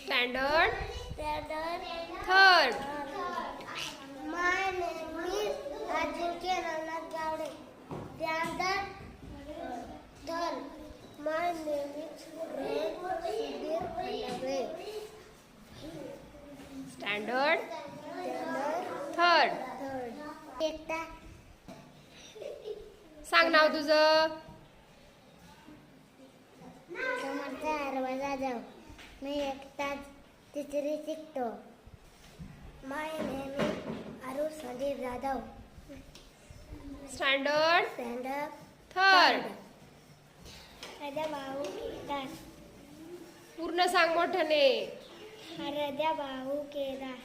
Standard third. My name is Ajinkya Ravnath Gowde. Standard third. My name is Sudhir Khandagre. Standard Standard third. third. एकता सांग नाव तुझं. समर्थ हरवा जाधव. मी एकटाच तिसरी शिकतो. My name is Arun Sandeep Jadhav. Standard स्टँडअप third. Hriday भाऊ केदार. पूर्ण सांग मोठ्याने. हृदय भाऊ केदार.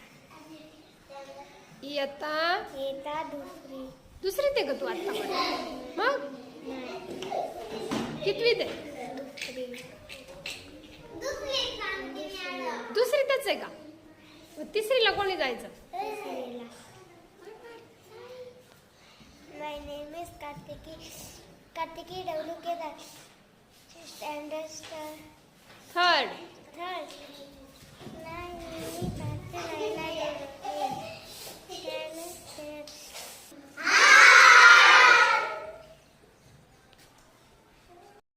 इयत्ता येता दुसरी. दुसरीत आहे का तू आता? मग नाही कितवीत आहे? दुसरी दुसरीतच आहे का? मग तिसरीला कोणी जायचं? My name is Kartiki W Kedar.